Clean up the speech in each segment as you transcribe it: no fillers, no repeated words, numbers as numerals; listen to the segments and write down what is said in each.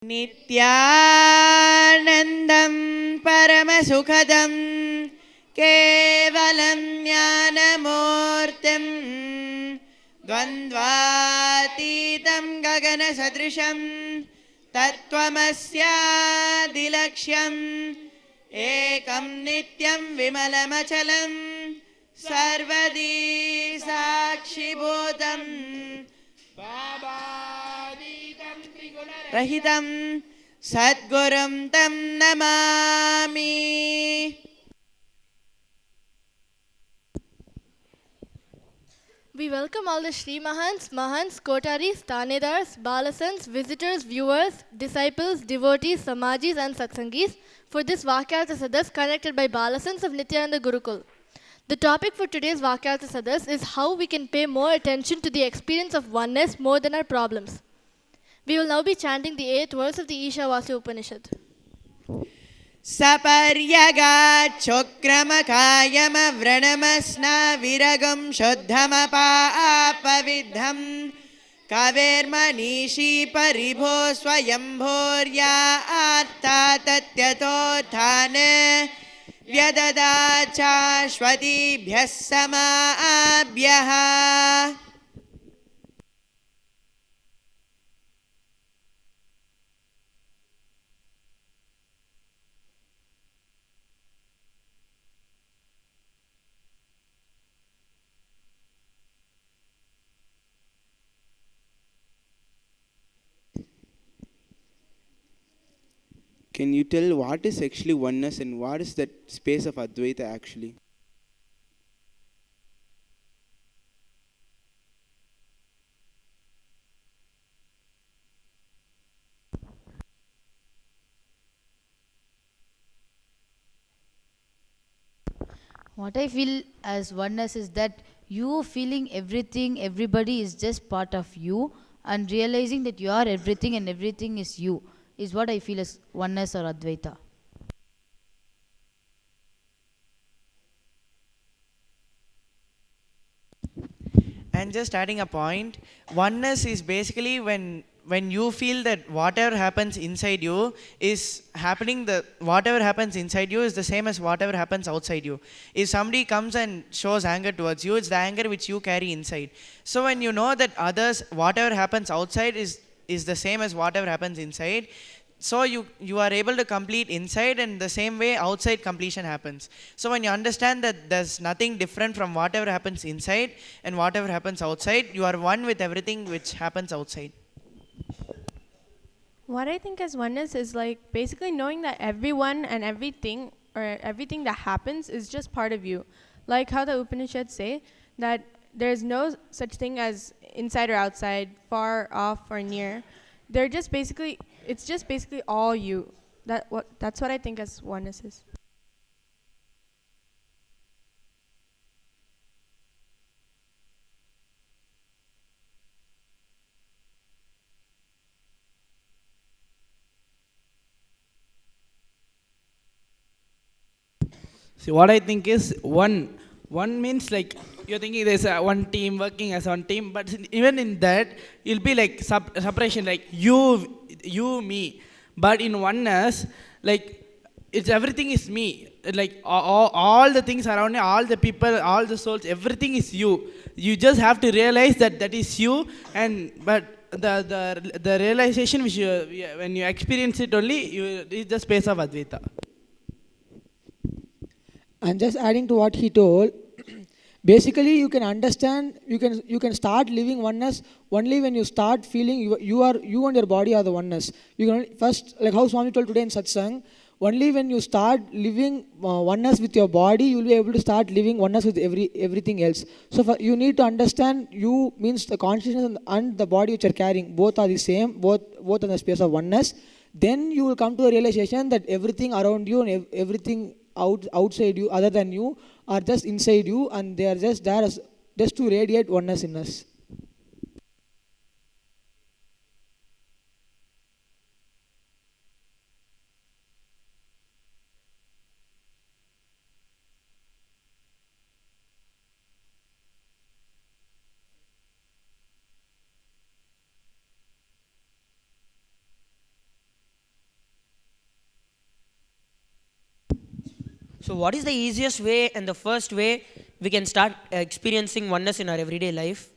Nithyanandam Paramasukadam Kevalam Jnanamurtim Dvandvatitam Gagana Sadrisham Tattvamasya Dilaksham Ekam Nityam Vimalamachalam Sarvadi Sakshibhutam Rahitam Sadgurum Tam Namami. We welcome all the Shri Mahants, Mahants, Kotaris, Tanedars, Balasanths, visitors, viewers, disciples, devotees, Samajis and Satsangis for this Vaakyaartha Sadhas conducted by Balasanths of Nithyananda Gurukul. The topic for today's Vaakyaartha Sadhas is how we can pay more attention to the experience of oneness more than our problems. We will now be chanting the 8th verse of the Ishavasya Upanishad. Saparyagat Chokramakayama Vranamasna Viragam Shuddhamapavidham Kavermanishi Paribho Swayambhorya Artha Tatyato Thane Vyadadacha Shvatibhyas Samaabhyaha. Can you tell what is actually oneness and what is that space of Advaita actually? What I feel as oneness is that you feeling everything, everybody is just part of you, and realizing that you are everything and everything is you is what I feel as oneness or Advaita. And just adding a point, oneness is basically when you feel that whatever happens inside you is happening, the whatever happens inside you is the same as whatever happens outside you. If somebody comes and shows anger towards you, it's the anger which you carry inside. So when you know that others, whatever happens outside is the same as whatever happens inside, so you are able to complete inside, and the same way outside completion happens. So when you understand that there's nothing different from whatever happens inside and whatever happens outside, you are one with everything which happens outside. What I think as oneness is like basically knowing that everyone and everything or everything that happens is just part of you. Like how the Upanishads say that there's no such thing as inside or outside, far off or near. They're just basically, it's just basically all you. That's what I think as oneness is. See, what I think is one. One means like you're thinking there's a one team working as one team, but even in that, it'll be like separation, like you, me. But in oneness, like it's everything is me. Like all the things around you, all the people, all the souls, everything is you. You just have to realize that that is you, and but the realization which when you experience it only, is the space of Advaita. And just adding to what he told, basically you can understand, you can start living oneness only when you start feeling you and your body are the oneness. You can first, like how Swami told today in satsang, only when you start living oneness with your body, you will be able to start living oneness with everything else. So you need to understand, you means the consciousness and the body which are carrying, both are the same, both in the space of oneness. Then you will come to a realization that everything around you and everything outside you other than you are just inside you, and they are just there as just to radiate oneness in us. So, what is the easiest way and the first way we can start experiencing oneness in our everyday life?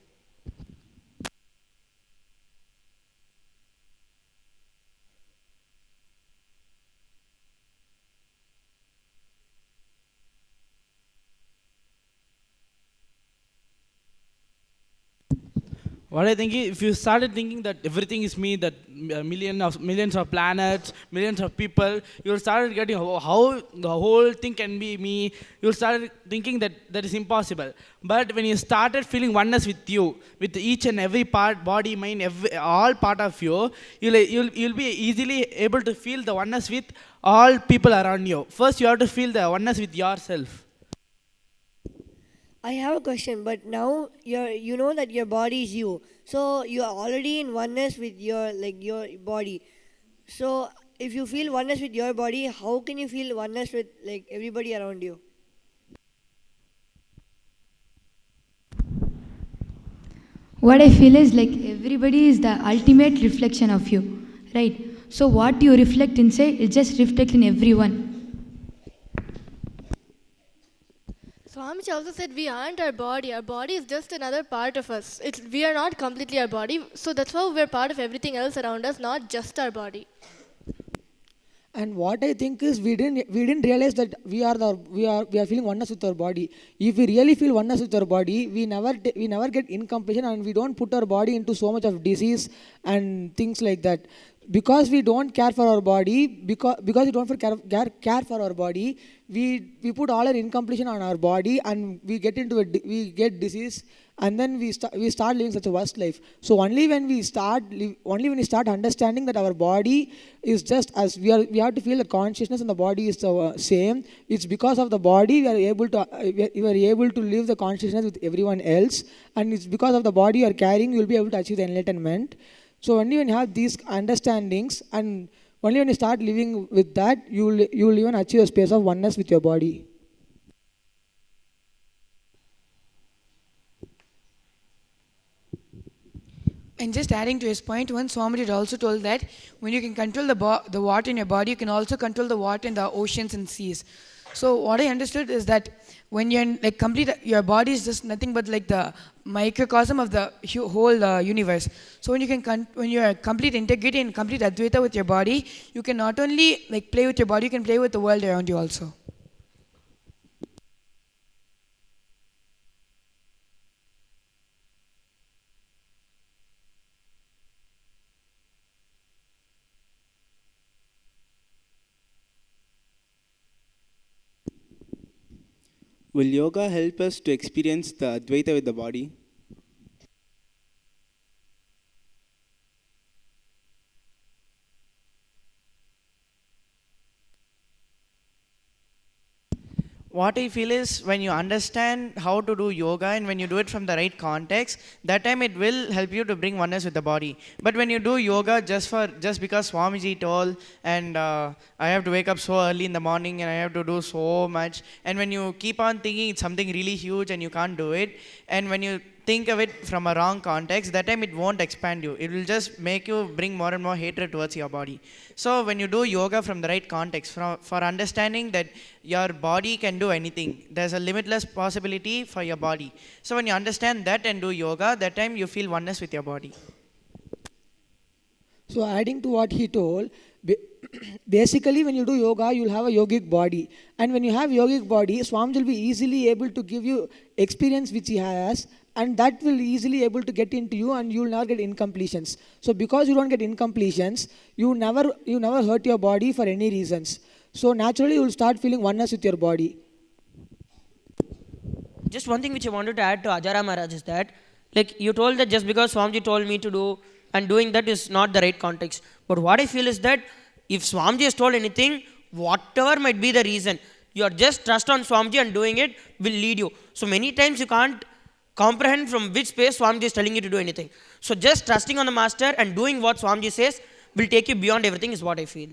What I think is, if you started thinking that everything is me, that millions of planets, millions of people, you started getting how the whole thing can be me. You started thinking that that is impossible. But when you started feeling oneness with you, with each and every part, body, mind, all part of you, you'll be easily able to feel the oneness with all people around you. First, you have to feel the oneness with yourself. I have a question, but now you know that your body is you, so you are already in oneness with your body. So if you feel oneness with your body, how can you feel oneness with like everybody around you? What I feel is like everybody is the ultimate reflection of you, right? So what you reflect inside is just reflect in everyone. Swamiji also said we aren't our body. Our body is just another part of us. We are not completely our body. So that's why we're part of everything else around us, not just our body. And what I think is we didn't realize that we are feeling oneness with our body. If we really feel oneness with our body, we never get incompletion, and we don't put our body into so much of disease and things like that. Because we don't care for our body, because we don't care for our body, we put all our incompletion on our body, and we get into we get disease, and then we start living such a worst life. So only when we start understanding that our body is just as we have to feel the consciousness, and the body is the same. It's because of the body we are able to live the consciousness with everyone else, and it's because of the body you are carrying you will be able to achieve the enlightenment. So only when you have these understandings, and only when you start living with that, you will even achieve a space of oneness with your body. And just adding to his point, one Swamiji had also told that when you can control the water in your body, you can also control the water in the oceans and seas. So what I understood is that when you're in, like complete, your body is just nothing but like the microcosm of the whole universe. So when when you are complete integrity and complete Advaita with your body, you can not only like play with your body, you can play with the world around you also. Will yoga help us to experience the Advaita with the body? What I feel is when you understand how to do yoga and when you do it from the right context, that time it will help you to bring oneness with the body. But when you do yoga just because Swamiji told, and I have to wake up so early in the morning and I have to do so much, and when you keep on thinking it's something really huge and you can't do it, and when you think of it from a wrong context, that time it won't expand you. It will just make you bring more and more hatred towards your body. So when you do yoga from the right context, for understanding that your body can do anything, there's a limitless possibility for your body. So when you understand that and do yoga, that time you feel oneness with your body. So adding to what he told, basically when you do yoga, you'll have a yogic body. And when you have yogic body, Swami will be easily able to give you experience which he has, and that will easily able to get into you, and you will never get incompletions. So because you don't get incompletions, you never hurt your body for any reasons. So naturally you will start feeling oneness with your body. Just one thing which I wanted to add to Ajara Maharaj is that, like you told that just because Swamiji told me to do, and doing that is not the right context. But what I feel is that if Swamiji has told anything, whatever might be the reason, you are just trust on Swamiji and doing it will lead you. So many times you can't comprehend from which space Swamiji is telling you to do anything. So just trusting on the master and doing what Swamiji says will take you beyond everything is what I feel.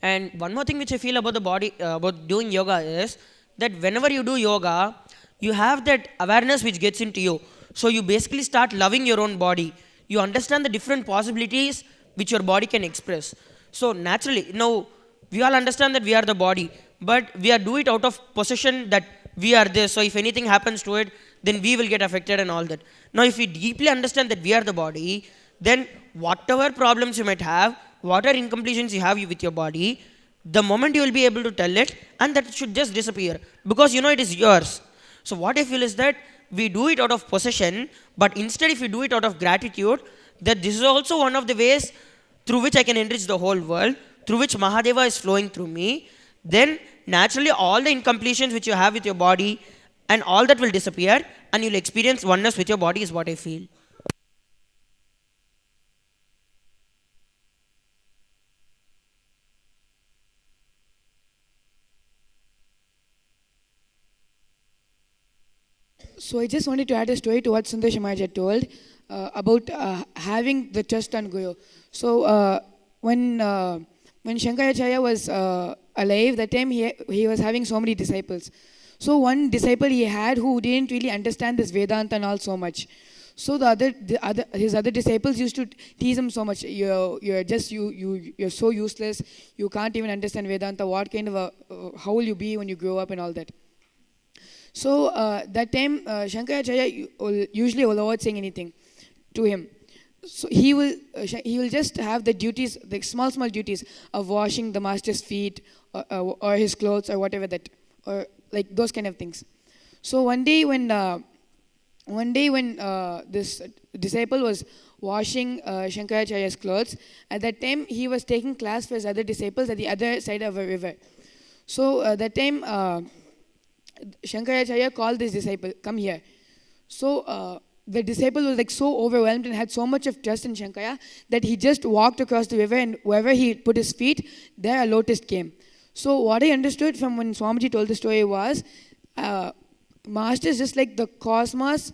And one more thing which I feel about the body, about doing yoga is that whenever you do yoga, you have that awareness which gets into you. So you basically start loving your own body. You understand the different possibilities which your body can express. So naturally, now we all understand that we are the body, but we are do it out of possession that we are this. So if anything happens to it, then we will get affected and all that. Now if we deeply understand that we are the body, then whatever problems you might have, whatever incompletions you have with your body, the moment you will be able to tell it, and that should just disappear because you know it is yours. So what I feel is that we do it out of possession, but instead if we do it out of gratitude, that this is also one of the ways through which I can enrich the whole world, through which Mahadeva is flowing through me, then naturally all the incompletions which you have with your body and all that will disappear, and you'll experience oneness with your body is what I feel. So I just wanted to add a story to what Sundar Shamaj had told about having the trust on Guru. So when Shankaracharya was alive, that time he was having so many disciples. So one disciple he had who didn't really understand this Vedanta and all so much. So his other disciples used to tease him so much. You're so useless. You can't even understand Vedanta. What kind of how will you be when you grow up and all that. So that time Shankaracharya usually will avoid saying anything to him. So he will just have the duties, the small duties of washing the master's feet or his clothes or whatever that, or like those kind of things. So one day when this disciple was washing Shankaracharya's clothes, at that time he was taking class for his other disciples at the other side of a river. So that time Shankaracharya called this disciple, come here. So the disciple was like so overwhelmed and had so much of trust in Shankara that he just walked across the river, and wherever he put his feet, there a lotus came. So what I understood from when Swamiji told the story was, Master is just like the cosmos,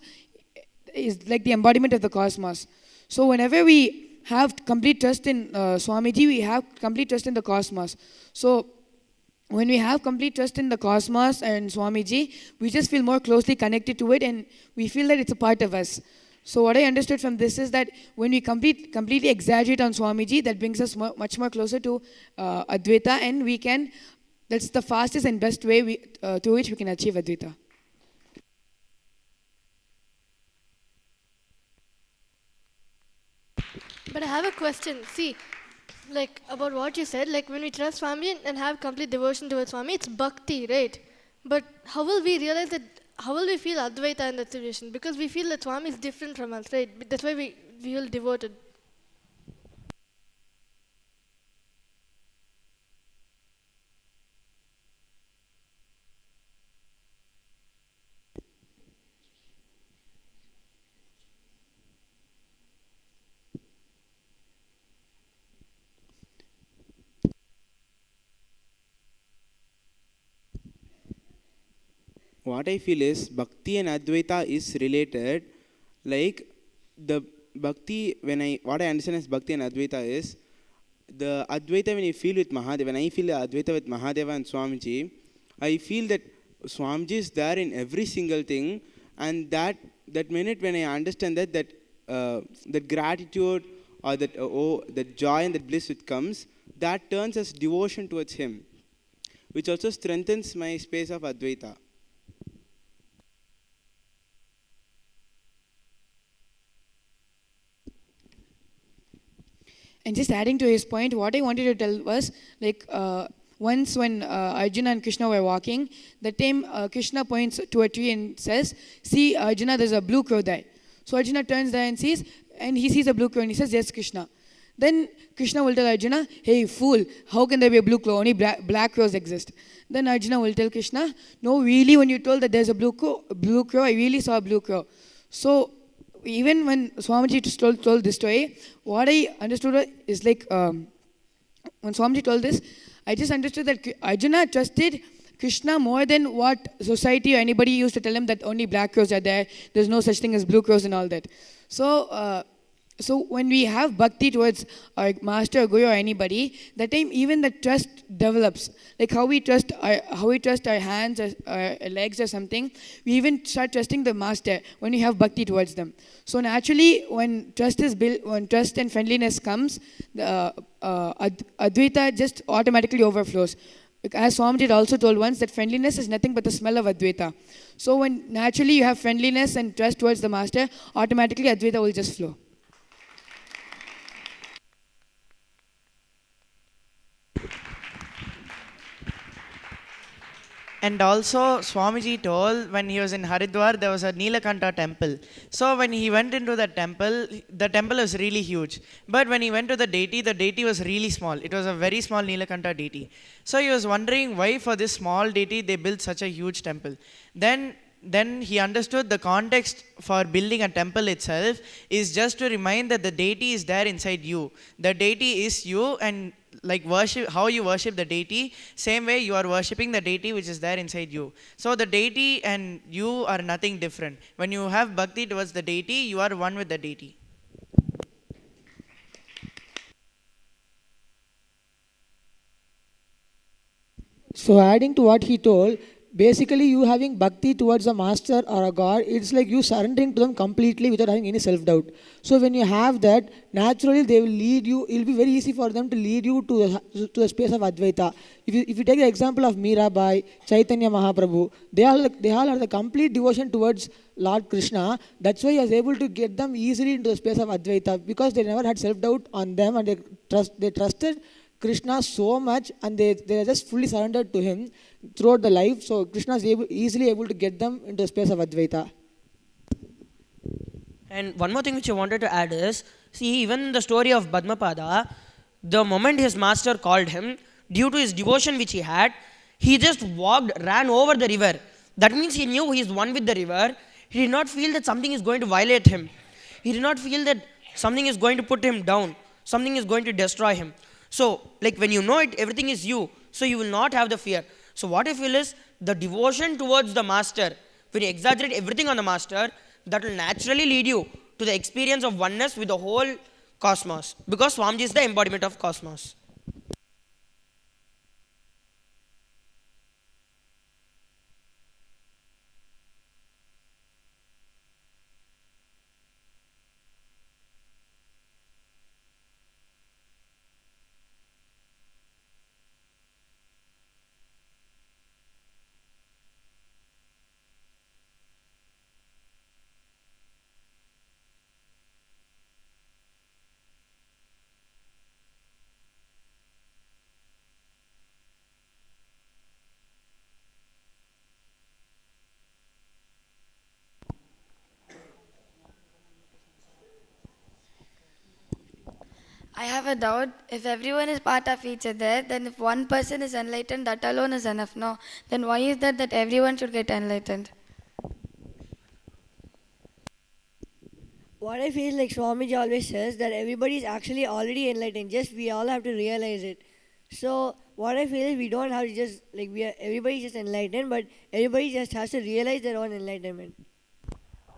is like the embodiment of the cosmos. So whenever we have complete trust in Swamiji, we have complete trust in the cosmos. So when we have complete trust in the cosmos and Swamiji, we just feel more closely connected to it, and we feel that it's a part of us. So what I understood from this is that when we completely exaggerate on Swamiji, that brings us much more closer to Advaita, and that's the fastest and best way through which we can achieve Advaita. But I have a question. See, like about what you said, like when we trust Swami and have complete devotion towards Swami, it's bhakti, right? But how will we realize that, how will we feel Advaita in that situation? Because we feel that Swami is different from us, right? That's why we feel devoted. What I feel is Bhakti and Advaita is related. Like the Bhakti, what I understand as Bhakti and Advaita is, the Advaita when you feel with Mahadeva, when I feel Advaita with Mahadeva and Swamiji, I feel that Swamiji is there in every single thing, and that minute when I understand that gratitude or that joy and that bliss which comes, that turns as devotion towards him, which also strengthens my space of Advaita. And just adding to his point, what I wanted to tell was, like, once when Arjuna and Krishna were walking, that time Krishna points to a tree and says, see, Arjuna, there's a blue crow there. So Arjuna turns there and sees, and he sees a blue crow and he says, yes, Krishna. Then Krishna will tell Arjuna, hey, fool, how can there be a blue crow? Only black crows exist. Then Arjuna will tell Krishna, no, really, when you told that there's a blue crow, I really saw a blue crow. So even when Swamiji told this story, what I understood is like, when Swamiji told this, I just understood that Arjuna trusted Krishna more than what society or anybody used to tell him, that only black crows are there, there's no such thing as blue crows and all that. So so when we have bhakti towards our master, guru, or anybody, that time even the trust develops. Like how we trust our hands or our legs or something, we even start trusting the master when we have bhakti towards them. So naturally, when trust is built, when trust and friendliness comes, the Advaita just automatically overflows. As Swamiji also told once, that friendliness is nothing but the smell of Advaita. So when naturally you have friendliness and trust towards the master, automatically Advaita will just flow. And also, Swamiji told when he was in Haridwar, there was a Nilakanta temple. So when he went into the temple was really huge. But when he went to the deity was really small. It was a very small Nilakanta deity. So he was wondering why for this small deity they built such a huge temple. Then he understood the context for building a temple itself is just to remind that the deity is there inside you. The deity is you, and like worship, how you worship the deity, same way you are worshipping the deity which is there inside you. So the deity and you are nothing different. When you have bhakti towards the deity, you are one with the deity. So adding to what he told, basically you having bhakti towards a master or a god, it's like you surrendering to them completely without having any self-doubt. So when you have that, naturally they will lead you, it will be very easy for them to lead you to the space of Advaita. If you take the example of Mirabai, Chaitanya Mahaprabhu, they all have the complete devotion towards Lord Krishna. That's why he was able to get them easily into the space of Advaita, because they never had self-doubt on them, and they trusted Krishna so much, and they are just fully surrendered to him throughout the life. So Krishna is easily able to get them into the space of Advaita. And one more thing which I wanted to add is, see, even in the story of Padmapada, the moment his master called him, due to his devotion which he had, he just ran over the river. That means he knew he is one with the river. He did not feel that something is going to violate him. He did not feel that something is going to put him down, something is going to destroy him. So, like when you know it, everything is you, so you will not have the fear. So what I feel is the devotion towards the master, when you exaggerate everything on the master, that will naturally lead you to the experience of oneness with the whole cosmos, because Swamiji is the embodiment of cosmos. I have a doubt. If everyone is part of each other, then if one person is enlightened, that alone is enough, no? Then why is that everyone should get enlightened? What I feel like Swamiji always says, that everybody is actually already enlightened. Just we all have to realize it. So what I feel is we don't have to just like everybody just enlightened, but everybody just has to realize their own enlightenment.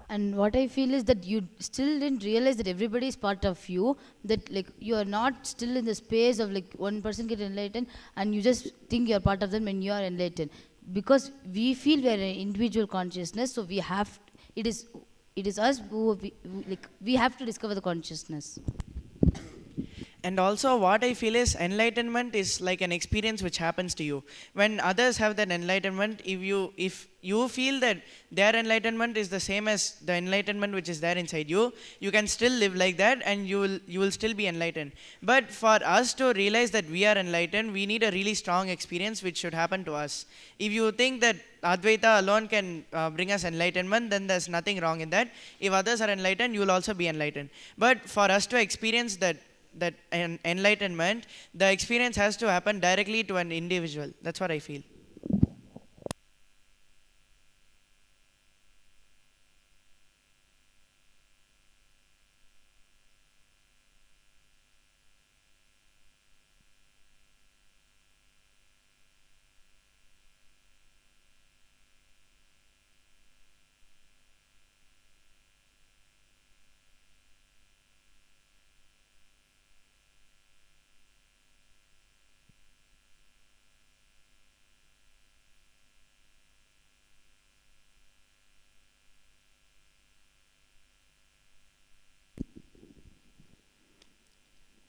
And what I feel is that you still didn't realize that everybody is part of you, that like you are not still in the space of like one person get enlightened and you just think you're part of them when you are enlightened. Because we feel we are an individual consciousness, so we have, it is us like we have to discover the consciousness. And also, what I feel is enlightenment is like an experience which happens to you. When others have that enlightenment, if you feel that their enlightenment is the same as the enlightenment which is there inside you, you can still live like that, and you will still be enlightened. But for us to realize that we are enlightened, we need a really strong experience which should happen to us. If you think that Advaita alone can bring us enlightenment, then there's nothing wrong in that. If others are enlightened, you will also be enlightened. But for us to experience that enlightenment, the experience has to happen directly to an individual. That's what I feel.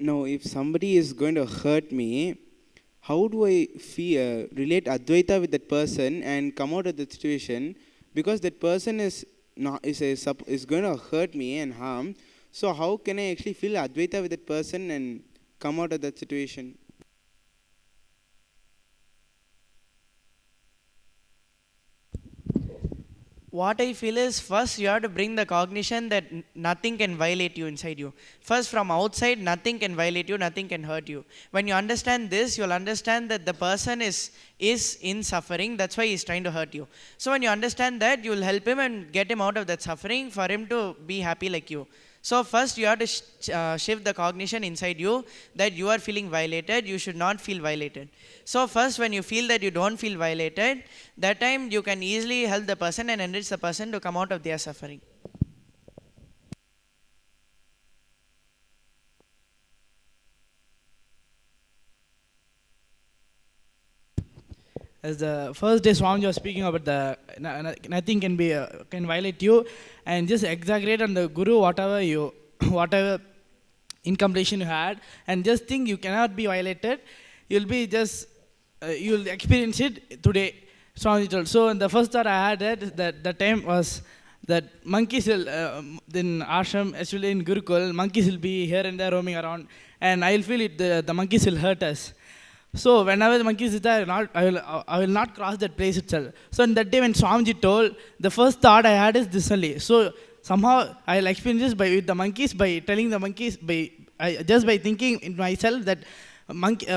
Now, if somebody is going to hurt me, how do I relate Advaita with that person and come out of that situation? Because that person is not is going to hurt me and harm. So how can I actually feel Advaita with that person and come out of that situation? What I feel is, first you have to bring the cognition that nothing can violate you inside you. First, from outside, nothing can violate you, nothing can hurt you. When you understand this, you'll understand that the person is in suffering. That's why he's trying to hurt you. So when you understand that, you'll help him and get him out of that suffering for him to be happy like you. So first, you have to shift the cognition inside you that you are feeling violated. You should not feel violated. So first, when you feel that you don't feel violated, that time you can easily help the person and enrich the person to come out of their suffering. As the first day Swami was speaking about the nothing can be can violate you, and just exaggerate on the Guru whatever you whatever incompletion you had, and just think you cannot be violated. You'll be just you'll experience it today. Swami told. So the first thought I had that the time was that monkeys will in ashram, actually in Gurukul, monkeys will be here and there roaming around, and I'll feel it. The monkeys will hurt us. So whenever the monkeys is there, I will not cross that place itself. So in that day when Swamiji told, the first thought I had is this only. So somehow I'll experience this with the monkeys, by telling the monkeys, just by thinking in myself that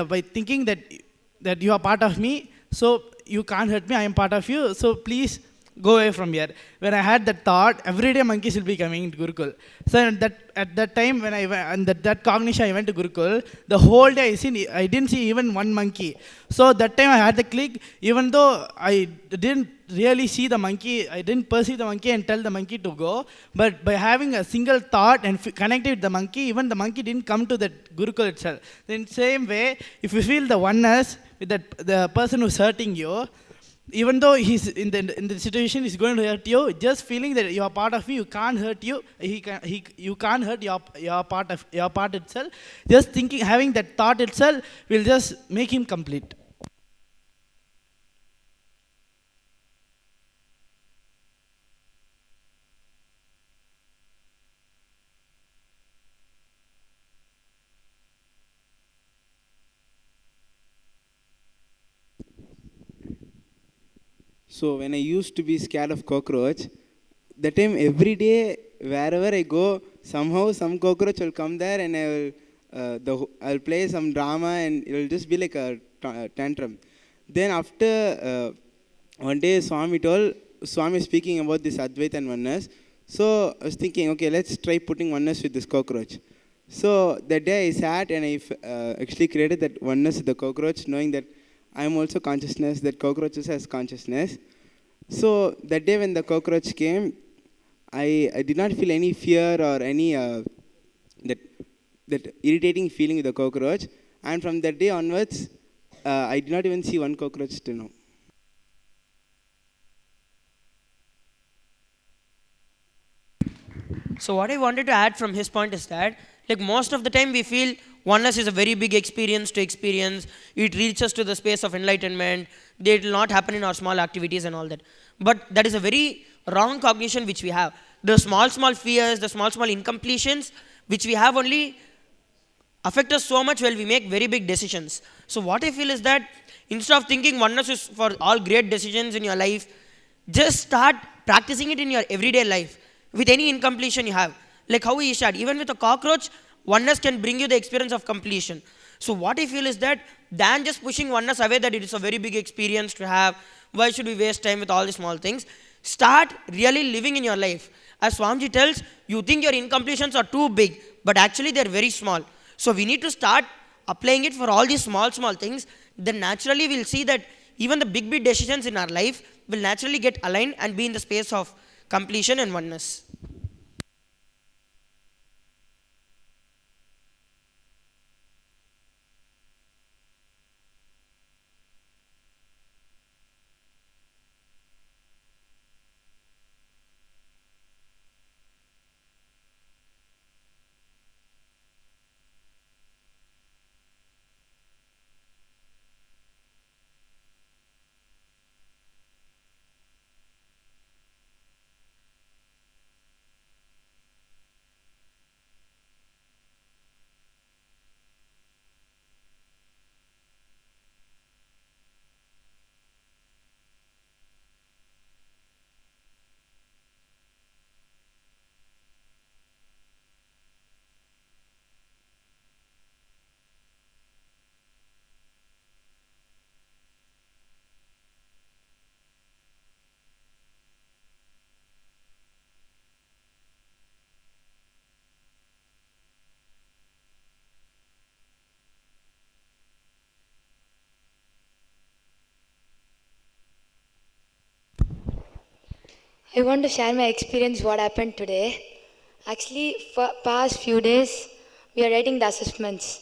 by thinking that you are part of me, so you can't hurt me, I am part of you, so please go away from here. When I had that thought, every day monkeys will be coming to Gurukul. So at that time when I went, and that cognition I went to Gurukul, the whole day I didn't see even one monkey. So that time I had the click, even though I didn't really see the monkey, I didn't perceive the monkey and tell the monkey to go, but by having a single thought and connected with the monkey, even the monkey didn't come to that Gurukul itself. In the same way, if you feel the oneness with the person who's hurting you, even though he's in the situation he's going to hurt you, just feeling that you are part of me, you can't hurt you, you can't hurt your part itself. Just thinking, having that thought itself will just make him complete. So when I used to be scared of cockroach, that time every day wherever I go, somehow some cockroach will come there and I'll play some drama and it will just be like a tantrum. Then after one day Swami speaking about this Advaita and oneness. So I was thinking, okay, let's try putting oneness with this cockroach. So that day I sat and I actually created that oneness with the cockroach, knowing that I am also consciousness, that cockroaches has consciousness. So that day when the cockroach came, I did not feel any fear or any that irritating feeling with the cockroach. And from that day onwards, I did not even see one cockroach till now. So what I wanted to add from his point is that, like, most of the time we feel oneness is a very big experience to experience. It reaches to the space of enlightenment. It will not happen in our small activities and all that. But that is a very wrong cognition which we have. The small fears, the small incompletions which we have only affect us so much while we make very big decisions. So what I feel is that instead of thinking oneness is for all great decisions in your life, just start practicing it in your everyday life with any incompletion you have. Like how he said, even with a cockroach, oneness can bring you the experience of completion. So what I feel is that than just pushing oneness away, that it is a very big experience to have, why should we waste time with all these small things? Start really living in your life. As Swamiji tells, you think your incompletions are too big, but actually they are very small. So we need to start applying it for all these small things. Then naturally we'll see that even the big decisions in our life will naturally get aligned and be in the space of completion and oneness. I want to share my experience what happened today. Actually, for past few days, we are writing the assessments.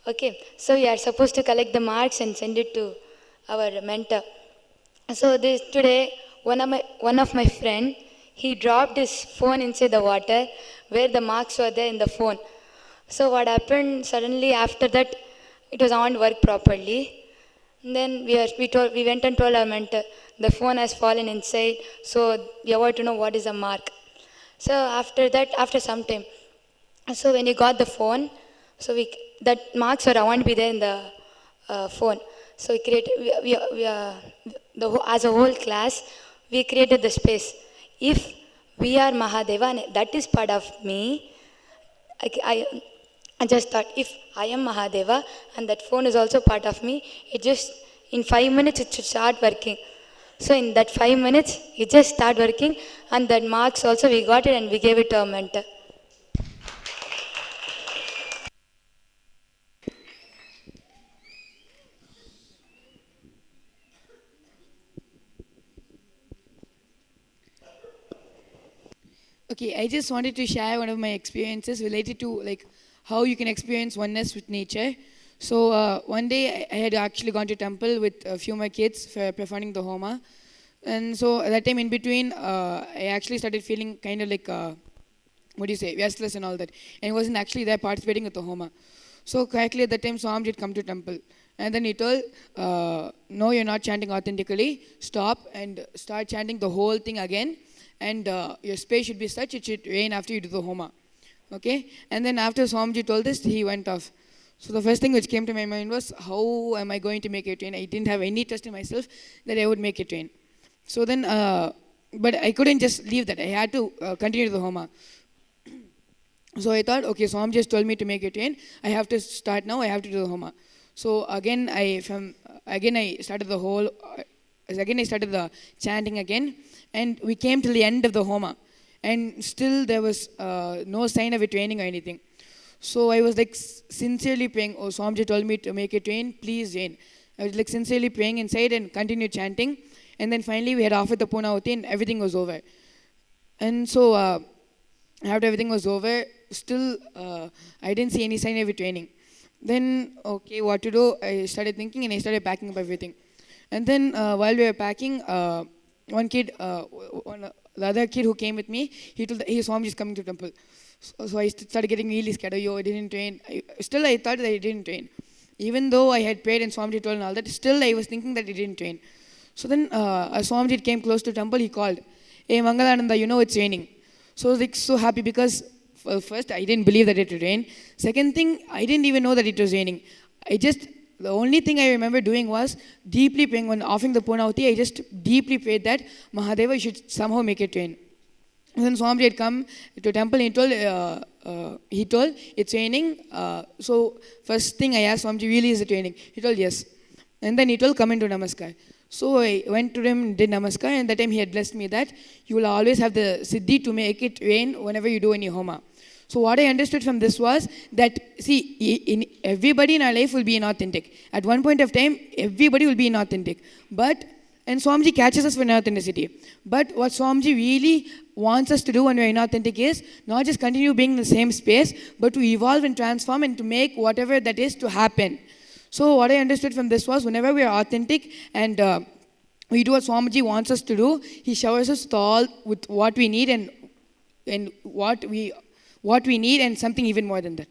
Okay, so we are supposed to collect the marks and send it to our mentor. So this today, one of my friend, he dropped his phone inside the water where the marks were there in the phone. So what happened suddenly after that, it was on work properly. And then we went and told our mentor the phone has fallen inside, so we want to know what is the mark. So after that, after some time, so when you got the phone, so that marks were won't be there in the phone. So we created as a whole class, we created the space. If we are Mahadeva, and that is part of me. I, I, I just thought if I am Mahadeva and that phone is also part of me, it just in 5 minutes it should start working. So in that 5 minutes, it just start working, and that marks also we got it and we gave it to our mentor. Okay, I just wanted to share one of my experiences related to like how you can experience oneness with nature. So one day I had actually gone to temple with a few of my kids for performing the Homa, and so at that time in between, I actually started feeling kind of like what do you say, restless and all that, and I wasn't actually there participating with the Homa. So correctly at that time, Swam did come to temple, and then he told, "No, you're not chanting authentically. Stop and start chanting the whole thing again." And your space should be such it should rain after you do the Homa. Okay? And then after Swamiji told this, he went off. So the first thing which came to my mind was, how am I going to make it rain? I didn't have any trust in myself that I would make it rain. So then, but I couldn't just leave that. I had to continue the Homa. So I thought, okay, Swam just told me to make it rain. I have to start now. I have to do the Homa. So again, I started the whole. Again, I started the chanting again, and we came till the end of the Homa, and still there was no sign of it raining or anything. So I was like sincerely praying. Oh, Swamiji told me to make it rain. Please rain. I was like sincerely praying inside and continued chanting, and then finally we had offered the Punauti and everything was over. And so after everything was over, still I didn't see any sign of it raining. Then okay, what to do? I started thinking and I started packing up everything. And then while we were packing, one kid, the other kid who came with me, he told his mom is coming to temple. So I started getting really scared. Yo, it didn't rain. Still, I thought that it didn't rain. Even though I had prayed and Swamiji told and all that, still I was thinking that it didn't rain. So then as Swamiji came close to temple, he called, "Hey, Mangalananda, you know it's raining." So I was like so happy because first I didn't believe that it would rain. Second thing, I didn't even know that it was raining. The only thing I remember doing was deeply praying when offering the Punauti. I just deeply prayed that Mahadeva should somehow make it rain. And then Swamiji had come to temple and he told it's raining. So first thing I asked Swamiji, really is it raining? He told yes. And then he told come into Namaskar. So I went to him and did Namaskar, and that time he had blessed me that you will always have the Siddhi to make it rain whenever you do any Homa. So what I understood from this was that, see, everybody in our life will be inauthentic. At one point of time, everybody will be inauthentic. And Swamiji catches us for inauthenticity. But what Swamiji really wants us to do when we're inauthentic is not just continue being in the same space, but to evolve and transform and to make whatever that is to happen. So what I understood from this was whenever we are authentic and we do what Swamiji wants us to do, he showers us with what we need and what we need and something even more than that.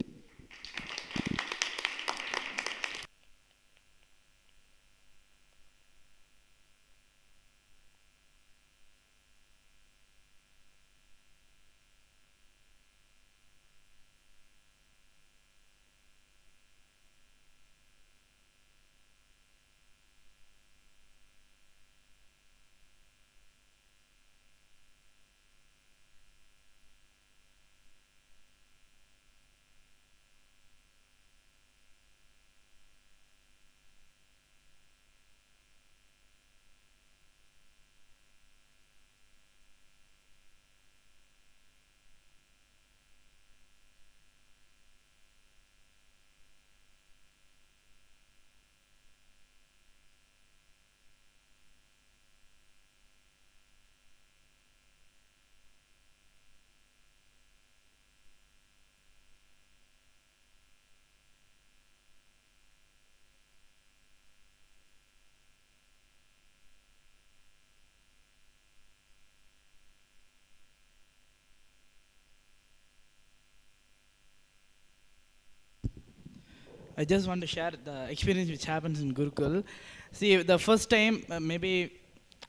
I just want to share the experience which happens in Gurukul. See, the first time, maybe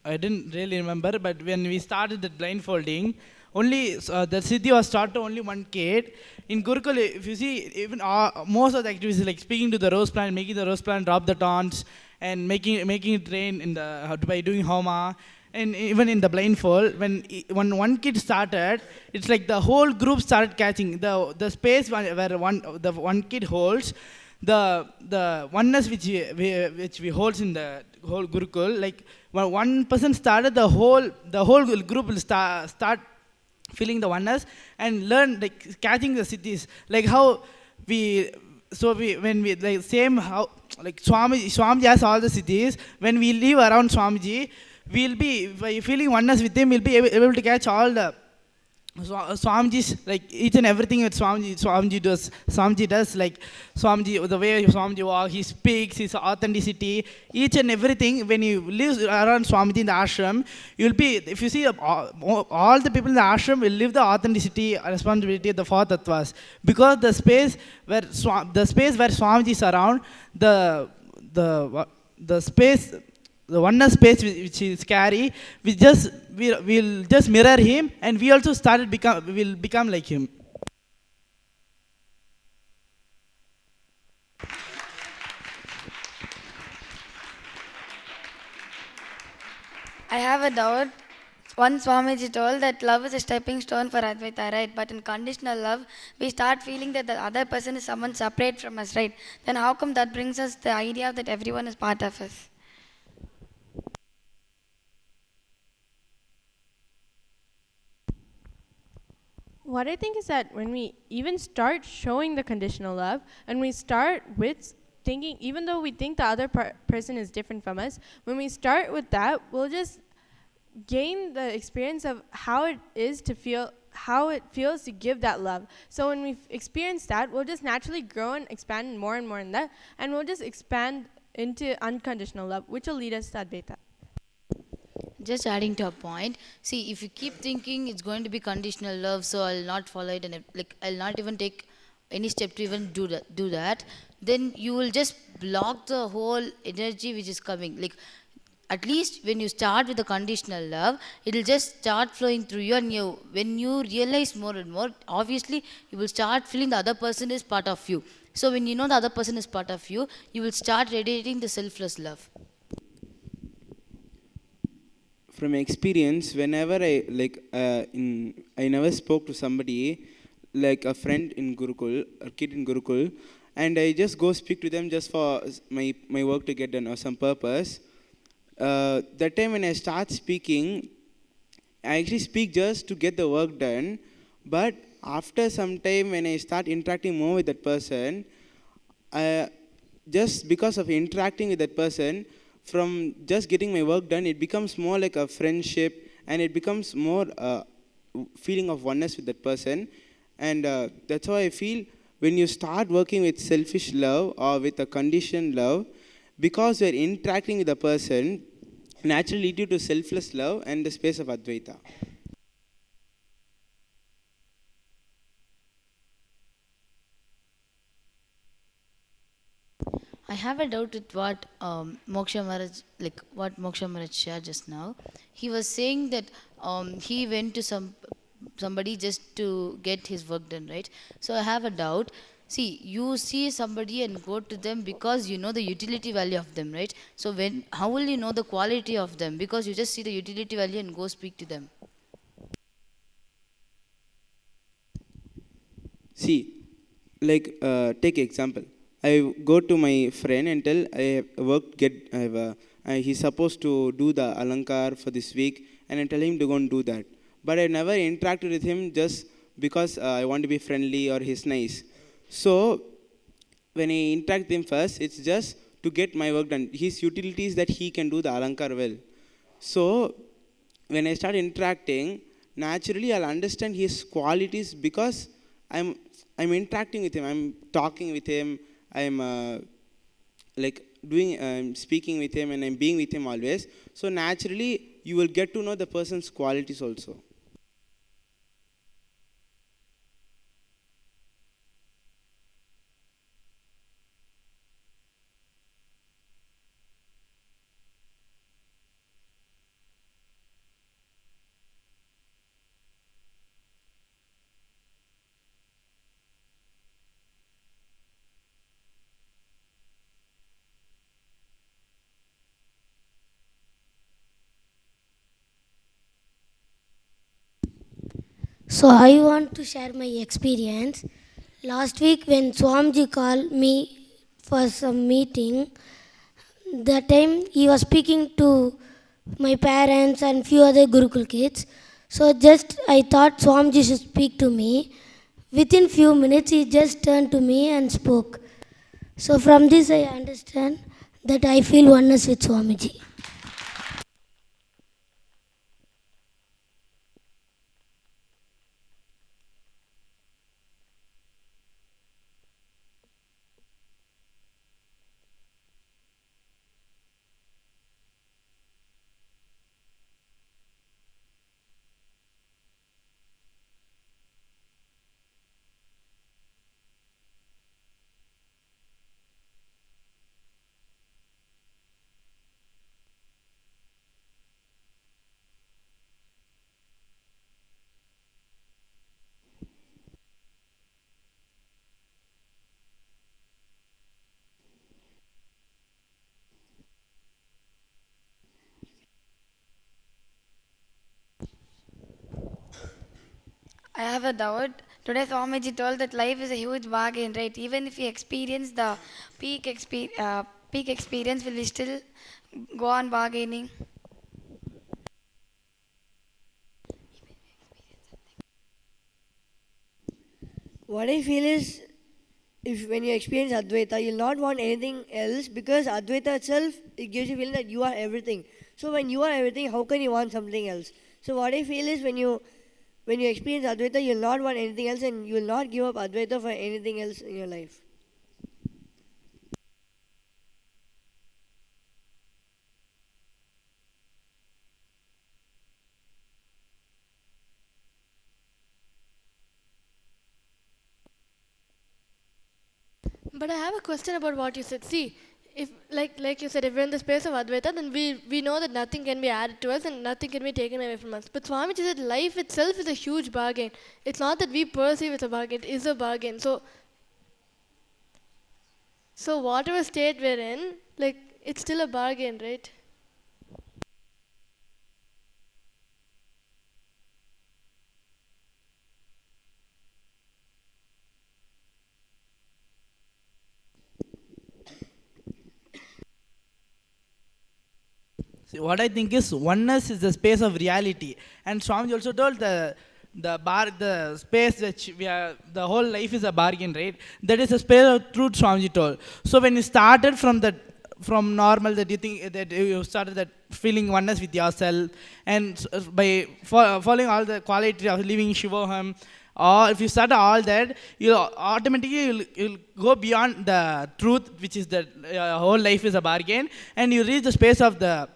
I didn't really remember, but when we started the blindfolding, only the Siddhi was taught to only one kid. In Gurukul, if you see, even most of the activities like speaking to the rose plant, making the rose plant drop the taunts, and making it rain in the by doing homa, and even in the blindfold, when one kid started, it's like the whole group started catching the space where one kid holds the oneness which we holds in the whole Gurukul. Like when one person started, the whole group will start feeling the oneness and learn like catching the cities, like how we when we like same how like Swamiji has all the cities. When we live around Swamiji, we'll be by feeling oneness with him, we'll be able to catch all the Swamiji's, like each and everything that Swamiji does, like Swamiji, the way Swamiji walks, he speaks, his authenticity, each and everything. When you live around Swamiji in the ashram, you'll be, if you see all the people in the ashram will live the authenticity, responsibility of the four tattvas, because the space where Swamiji is around, the space, the oneness space which is carry, we'll just mirror him, and we also will become like him. I have a doubt. One Swamiji told that love is a stepping stone for Advaita, right? But in conditional love, we start feeling that the other person is someone separate from us, right? Then how come that brings us the idea that everyone is part of us? What I think is that when we even start showing the conditional love, and we start with thinking, even though we think the other person is different from us, when we start with that, we'll just gain the experience of how it is to feel, how it feels to give that love. So when we've experienced that, we'll just naturally grow and expand more and more in that, and we'll just expand into unconditional love, which will lead us to Advaita. Just adding to a point, see, if you keep thinking it's going to be conditional love, so I'll not follow it, and like I'll not even take any step to even do that, then you will just block the whole energy which is coming. Like at least when you start with the conditional love, it'll just start flowing through you, and when you realize more and more, obviously you will start feeling the other person is part of you. So when you know the other person is part of you, you will start radiating the selfless love. From experience, whenever I never spoke to somebody, like a friend in Gurukul, a kid in Gurukul, and I just go speak to them just for my work to get done or some purpose. That time when I start speaking, I actually speak just to get the work done. But after some time, when I start interacting more with that person, just because of interacting with that person, from just getting my work done, it becomes more like a friendship, and it becomes more feeling of oneness with that person. And that's how I feel when you start working with selfish love or with a conditioned love, because you're interacting with a person, naturally lead you to selfless love and the space of Advaita. I have a doubt with what Moksha Maharaj shared just now. He was saying that he went to somebody just to get his work done, right? So I have a doubt. See, you see somebody and go to them because you know the utility value of them, right? So how will you know the quality of them? Because you just see the utility value and go speak to them. See, like take example. I go to my friend and tell he's supposed to do the alankar for this week, and I tell him to go and do that. But I never interacted with him just because I want to be friendly or he's nice. So when I interact with him first, it's just to get my work done. His utility is that he can do the alankar well. So when I start interacting, naturally I'll understand his qualities because I'm interacting with him. I'm talking with him. I'm speaking with him, and I'm being with him always. So naturally, you will get to know the person's qualities also. So I want to share my experience. Last week when Swamiji called me for some meeting, that time he was speaking to my parents and few other Gurukul kids. So just I thought Swamiji should speak to me. Within few minutes he just turned to me and spoke. So from this I understand that I feel oneness with Swamiji. I have a doubt. Today Swamiji told that life is a huge bargain, right? Even if we experience the peak experience, will we still go on bargaining? What I feel is, if when you experience Advaita, you'll not want anything else because Advaita itself, it gives you feeling that you are everything. So when you are everything, how can you want something else? So what I feel is when you experience Advaita, you'll not want anything else and you'll not give up Advaita for anything else in your life. But I have a question about what you said. See, if like you said, if we're in the space of Advaita, then we know that nothing can be added to us and nothing can be taken away from us. But Swamiji said life itself is a huge bargain. It's not that we perceive it's a bargain, it is a bargain. So whatever state we're in, like it's still a bargain, right? See, what I think is oneness is the space of reality, and Swami also told the space which we are, the whole life is a bargain, right? That is a space of truth, Swami told. So when you started from normal, that you think that you started that feeling oneness with yourself, and by following all the quality of living Shivoham, or if you start all that, you'll go beyond the truth, which is that whole life is a bargain, and you reach the space of the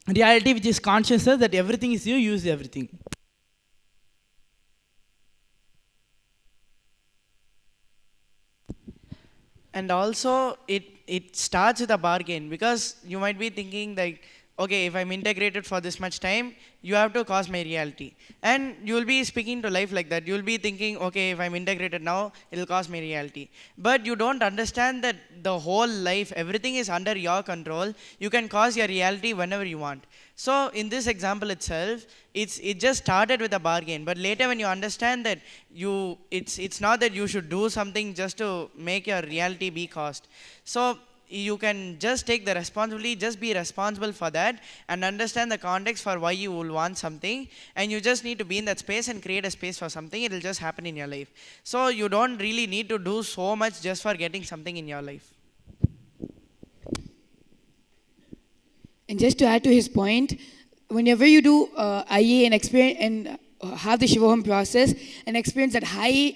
reality, which is consciousness that everything is you, use everything. And also it starts with a bargain, because you might be thinking like, okay, if I'm integrated for this much time, you have to cause my reality, and you will be speaking to life like that. You will be thinking, okay, if I'm integrated now, it'll cause my reality. But you don't understand that the whole life, everything is under your control. You can cause your reality whenever you want. So in this example itself, it just started with a bargain, but later when you understand that it's not that you should do something just to make your reality be caused. So you can just take the responsibility, just be responsible for that, and understand the context for why you will want something, and you just need to be in that space and create a space for something. It will just happen in your life. So you don't really need to do so much just for getting something in your life. And just to add to his point, whenever you do IA and experience and have the Shivoham process and experience that high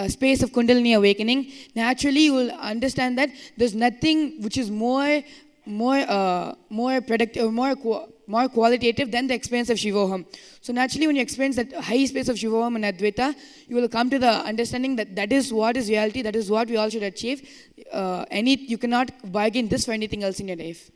space of Kundalini awakening, naturally you will understand that there's nothing which is more productive, more qualitative than the experience of Shivoham. So naturally, when you experience that high space of Shivoham and Advaita, you will come to the understanding that that is what is reality, that is what we all should achieve. You cannot bargain this for anything else in your life.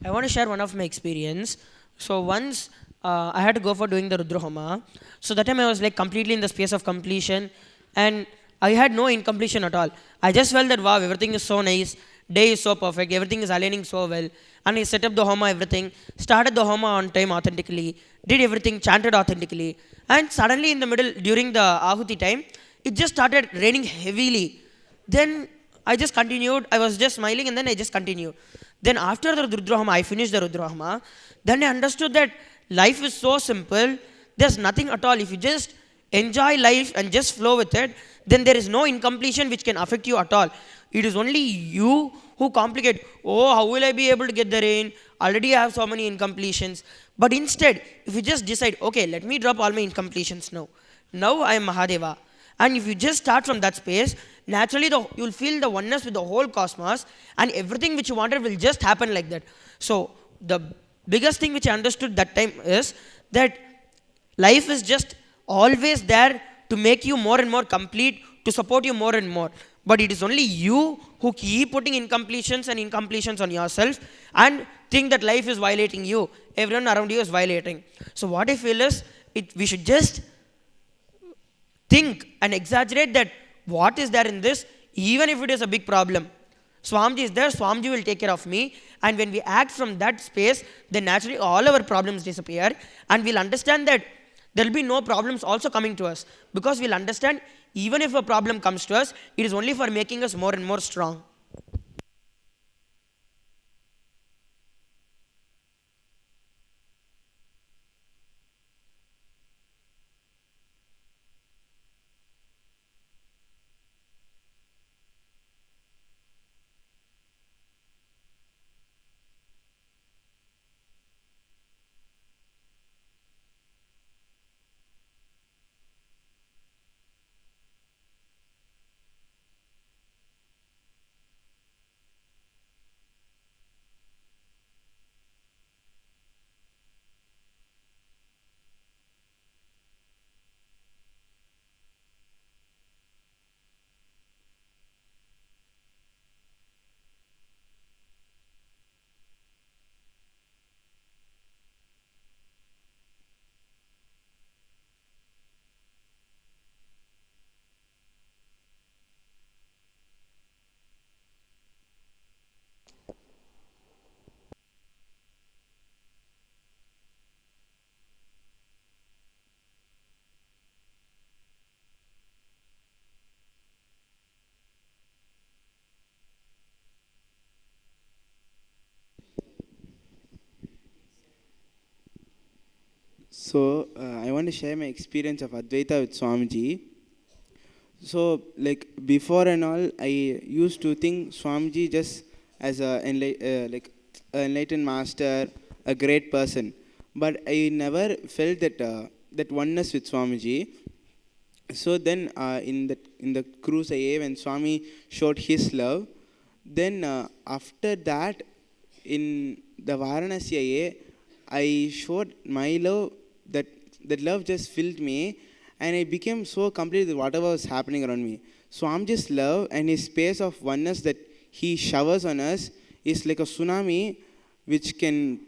I want to share one of my experience. So once I had to go for doing the Rudrahoma. So that time I was like completely in the space of completion, and I had no incompletion at all. I just felt that wow, everything is so nice. day is so perfect, everything is aligning so well. And he set up the Homa, everything, started the Homa on time authentically, did everything, chanted authentically. And suddenly in the middle, during the Ahuti time, it just started raining heavily. Then I just continued, I was just smiling and then I just continued. Then after the Rudrahama, I finished the Rudrahama, then I understood that life is so simple, there's nothing at all. If you just enjoy life and just flow with it, then there is no incompletion which can affect you at all. It is only you who complicate. Oh, how will I be able to get the rain? Already I have so many incompletions. But instead, if you just decide, okay, let me drop all my incompletions now. Now I am Mahadeva. And if you just start from that space, naturally you will feel the oneness with the whole cosmos, and everything which you wanted will just happen like that. So the biggest thing which I understood that time is that life is just always there to make you more and more complete, to support you more and more. But it is only you who keep putting incompletions on yourself and think that life is violating you. Everyone around you is violating. So what I feel is, we should just think and exaggerate that what is there in this, even if it is a big problem. Swamiji is there, Swamiji will take care of me. And when we act from that space, then naturally all our problems disappear, and we'll understand that there will be no problems also coming to us, because we'll understand even if a problem comes to us, it is only for making us more and more strong. So I want to share my experience of Advaita with Swamiji. So like before and all, I used to think Swamiji just as a like an enlightened master, a great person, but I never felt that oneness with Swamiji. So then in the cruise IA, when Swami showed his love, then after that in the Varanasi IA, I showed my love. That love just filled me, and I became so complete with whatever was happening around me. Swamiji's love and his space of oneness that he showers on us is like a tsunami which can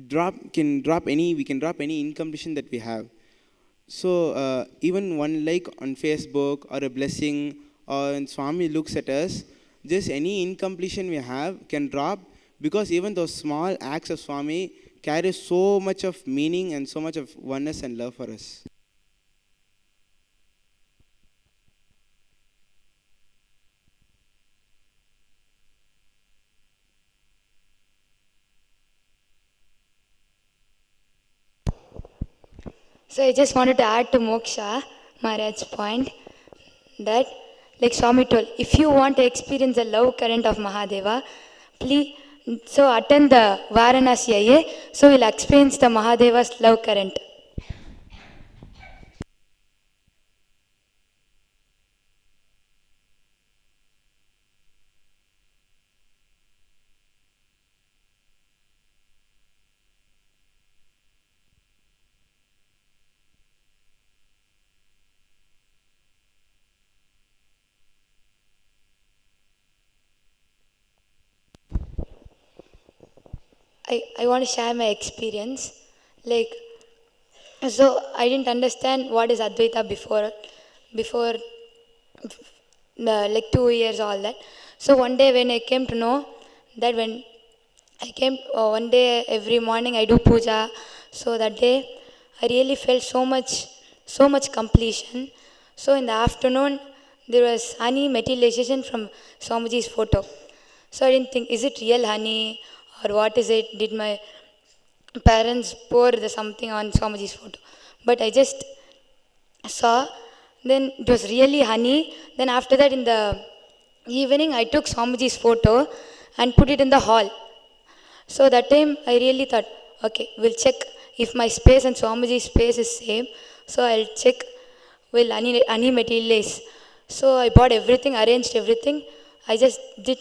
drop any incompletion that we have. So even one like on Facebook or a blessing, or when Swami looks at us, just any incompletion we have can drop, because even those small acts of Swami carry so much of meaning and so much of oneness and love for us. So I just wanted to add to Moksha Maharaj's point that, like Swami told, if you want to experience the love current of Mahadeva, please so attend the Varanasi IA, so we'll experience the Mahadeva's love current. I want to share my experience. Like, so I didn't understand what is Advaita before like 2 years, all that. So one day when I came to know that when I came one day every morning I do puja, so that day I really felt so much completion. So in the afternoon there was honey materialization from Swamiji's photo. So I didn't think, is it real honey or what is it? Did my parents pour the something on Swamiji's photo? But I just saw, then it was really honey. Then after that in the evening I took Swamiji's photo and put it in the hall. So that time I really thought, okay, we'll check if my space and Swamiji's space is same. So I'll check will honey materialize. So I bought everything, arranged everything. I just did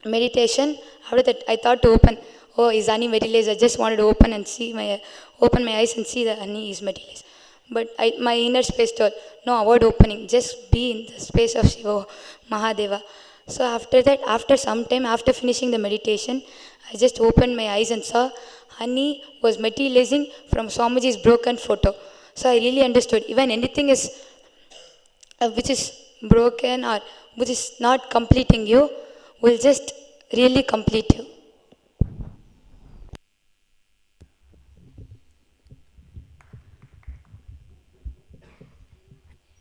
meditation. After that I thought to open. Oh, is honey materialized? I just wanted to open my eyes and see the honey is materialized. But my inner space told, no, avoid opening. Just be in the space of Shiva, Mahadeva. So after that, after some time, after finishing the meditation, I just opened my eyes and saw honey was materializing from Swamiji's broken photo. So I really understood. Even anything is which is broken or which is not completing you, will just really complete you.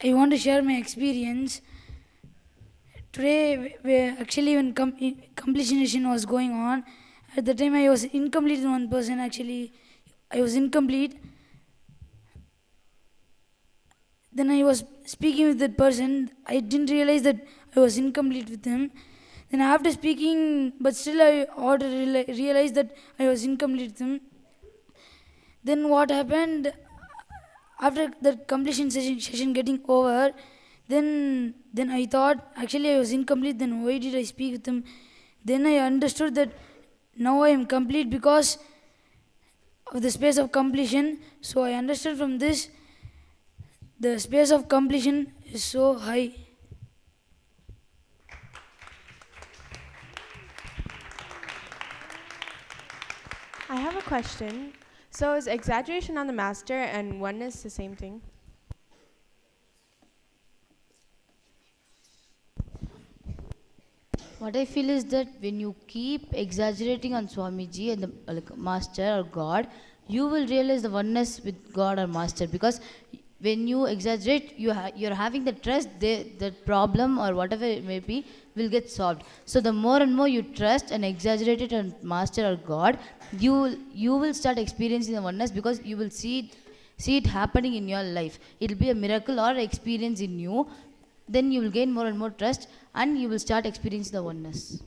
I want to share my experience. Today, actually, when completion was going on, at the time I was incomplete in one person. Actually, I was incomplete. Then I was speaking with that person. I didn't realize that I was incomplete with him. Then after speaking, but still I realized that I was incomplete with him. Then what happened? After the completion session getting over, then I thought actually I was incomplete. Then why did I speak with him? Then I understood that now I am complete because of the space of completion. So I understood from this the space of completion is so high. I have a question. So is exaggeration on the master and oneness the same thing? What I feel is that when you keep exaggerating on Swamiji and the like, master or God, you will realize the oneness with God or master, because when you exaggerate, you're having the trust, the problem or whatever it may be will get solved. So the more and more you trust and exaggerate it on master or God, you will start experiencing the oneness, because you will see it happening in your life. It will be a miracle or experience in you. Then you will gain more and more trust and you will start experiencing the oneness.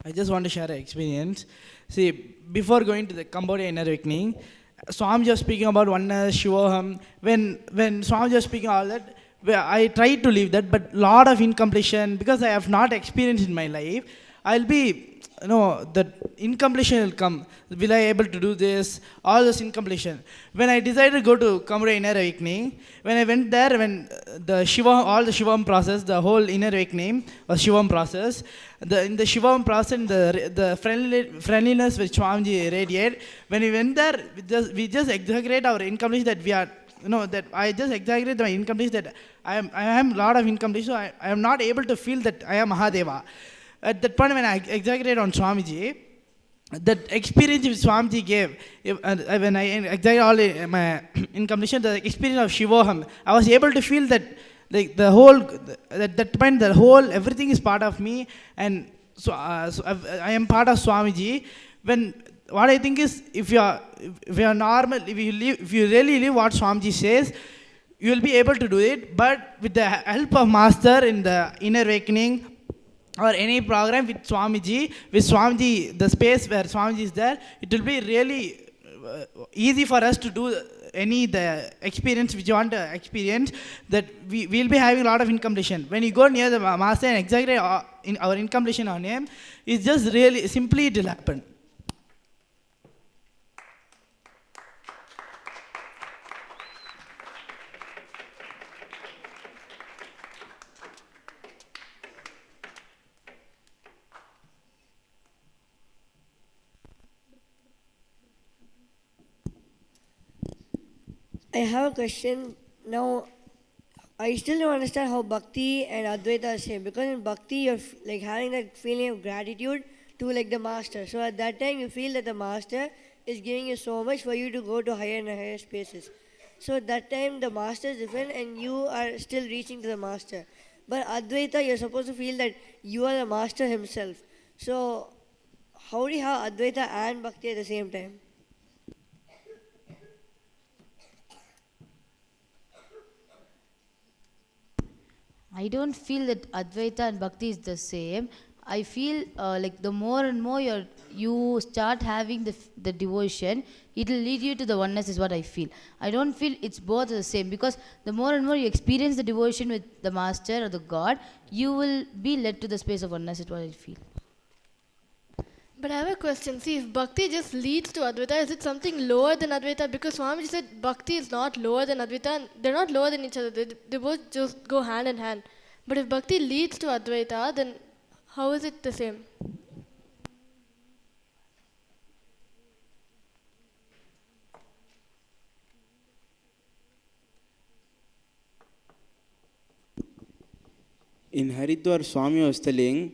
I just want to share an experience. See, before going to the Cambodia inner awakening, Swami was speaking about oneness, Shivoham. When Swami was speaking all that, I tried to leave that, but lot of incompletion, because I have not experienced in my life. I'll be, that incompletion will come. Will I able to do this? All this incompletion. When I decided to go to Cambodia inner awakening, when I went there, when all the Shivam process, the whole inner awakening was Shivam process. In the Shivam process, the friendliness which Swamiji radiate, when we went there, we just exaggerate our incompletion, that we are, that I just exaggerate my incompletion, that I am a lot of incompletion, so I am not able to feel that I am Mahadeva. At that point, when I exaggerate on Swamiji, that experience which Swamiji gave, when I exaggerate all my incompletion, the experience of Shivoham, I was able to feel that, like the whole, at that point, the whole, everything is part of me, and so I am part of Swamiji. When what I think is, if you are normal, if you really live what Swamiji says, you will be able to do it. But with the help of Master in the inner awakening, or any program with Swamiji, the space where Swamiji is there, it will be really easy for us to do the experience which you want to experience, that we will be having a lot of incompletion. When you go near the Master and exaggerate in our incompletion on him, it's just really, simply it will happen. I have a question now. I still don't understand how Bhakti and Advaita are same, because in Bhakti you're like having that feeling of gratitude to like the master. So at that time you feel that the master is giving you so much for you to go to higher and higher spaces. So at that time the master is different and you are still reaching to the master. But Advaita, you're supposed to feel that you are the master himself. So how do you have Advaita and Bhakti at the same time? I don't feel that Advaita and Bhakti is the same. I feel like the more and more you start having the devotion, it will lead you to the oneness, is what I feel. I don't feel it's both the same, because the more and more you experience the devotion with the master or the God, you will be led to the space of oneness, is what I feel. But I have a question. See, if Bhakti just leads to Advaita, is it something lower than Advaita? Because Swamiji said Bhakti is not lower than Advaita, and they're not lower than each other. They both just go hand in hand. But if Bhakti leads to Advaita, then how is it the same? In Haridwar, Swami was telling,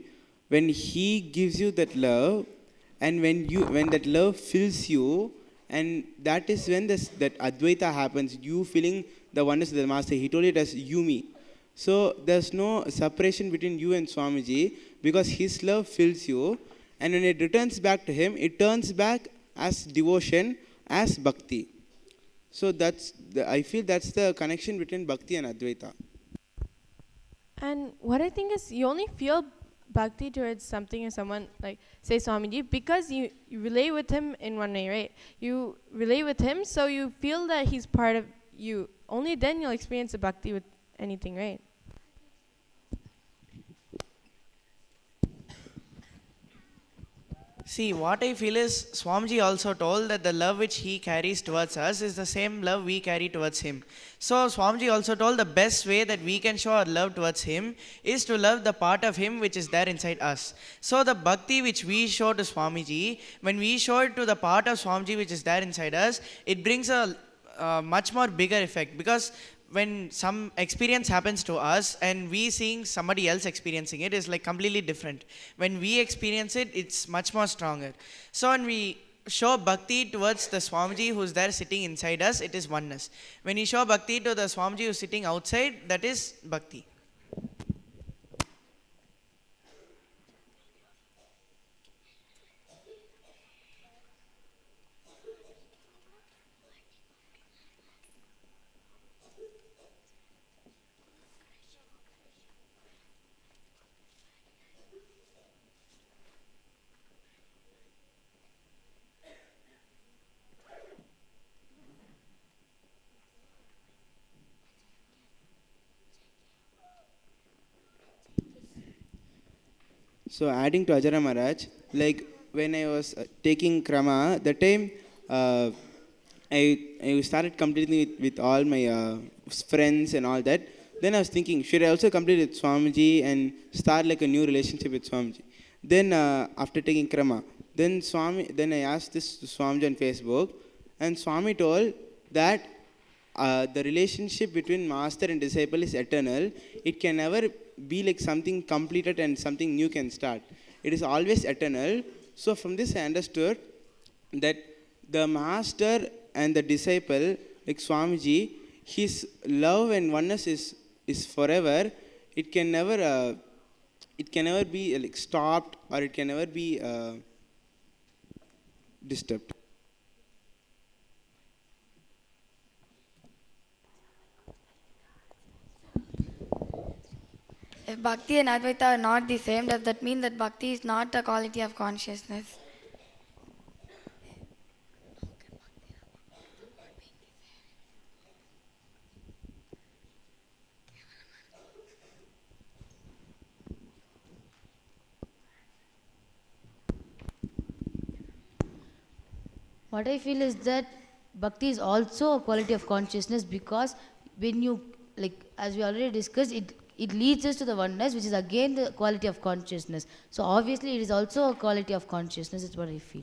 when he gives you that love, and when that love fills you, and that is when that Advaita happens, you feeling the oneness of the Master. He told it as you, me. So there's no separation between you and Swamiji, because his love fills you, and when it returns back to him, it turns back as devotion, as bhakti. So I feel that's the connection between bhakti and Advaita. And what I think is, you only feel bhakti towards something or someone, like say Swamiji, because you relate with him in one way, right? You relate with him, so you feel that he's part of you. Only then you'll experience the bhakti with anything, right? See, what I feel is Swamiji also told that the love which he carries towards us is the same love we carry towards him. So Swamiji also told the best way that we can show our love towards him is to love the part of him which is there inside us. So the bhakti which we show to Swamiji, when we show it to the part of Swamiji which is there inside us, it brings a much more bigger effect, because when some experience happens to us and we seeing somebody else experiencing it is like completely different. When we experience it, it's much more stronger. So when we show bhakti towards the Swamiji who's there sitting inside us, it is oneness. When you show bhakti to the Swamiji who's sitting outside, that is bhakti. So adding to Ajara Maharaj, like when I was taking Krama, the time I started completing it with all my friends and all that. Then I was thinking, should I also complete with Swamiji and start like a new relationship with Swamiji? Then after taking Krama, then I asked this to Swamiji on Facebook, and Swami told that the relationship between master and disciple is eternal. It can never be like something completed and something new can start. It is always eternal. So from this I understood that the master and the disciple, like Swamiji, his love and oneness is forever. It can never be like stopped, or it can never be disturbed. If Bhakti and Advaita are not the same, does that mean that Bhakti is not a quality of consciousness? What I feel is that bhakti is also a quality of consciousness, because when you, like, as we already discussed, it leads us to the oneness, which is again the quality of consciousness. So obviously it is also a quality of consciousness, is what I feel.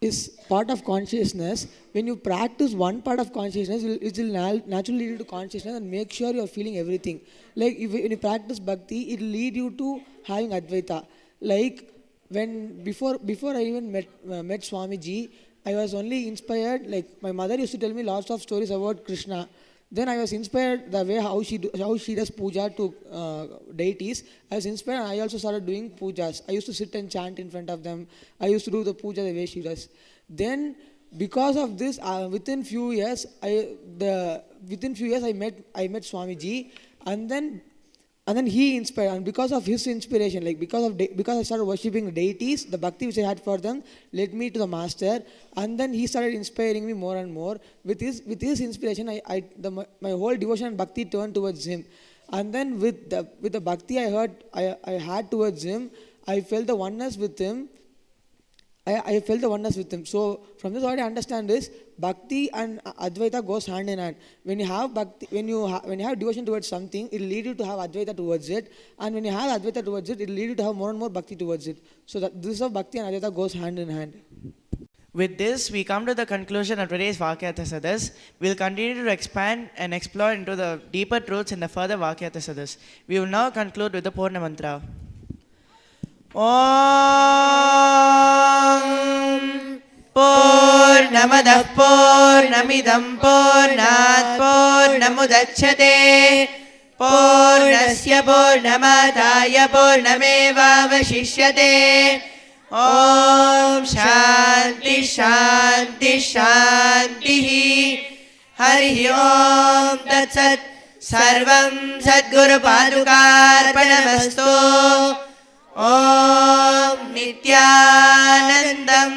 is part of consciousness. When you practice one part of consciousness, it will naturally lead you to consciousness and make sure you are feeling everything. Like when you practice bhakti, it will lead you to having Advaita. Like before I even met Swamiji, I was only inspired. Like my mother used to tell me lots of stories about Krishna. Then I was inspired the way how she does puja to deities. I was inspired, and I also started doing pujas. I used to sit and chant in front of them. I used to do the puja the way she does. Then because of this, within few years I met Swamiji, and then he inspired, and because of his inspiration, like because I started worshipping deities, the bhakti which I had for them led me to the master, and then he started inspiring me more and more. With his inspiration, my whole devotion and bhakti turned towards him, and then with the bhakti I had towards him, I felt the oneness with him. I felt the oneness with him. So from this, what I understand is bhakti and Advaita goes hand in hand. When you have bhakti, when you have devotion towards something, it will lead you to have Advaita towards it, and when you have Advaita towards it, it will lead you to have more and more bhakti towards it. So that this of bhakti and Advaita goes hand in hand. With this, we come to the conclusion of today's Vaakyaartha Sadhas. We'll continue to expand and explore into the deeper truths in the further Vaakyaartha Sadhas. We will now conclude with the Purna Mantra. Om Purnamadah Purnamidam Purnat Purnamudachyate Purnasya Purnamadaya Purnamevavashishyate. Om Shanti Shanti Shanti. Hari Om Tat Sat. Sarvam Sadguru Padukarpanamastu. Om Nithyanandam.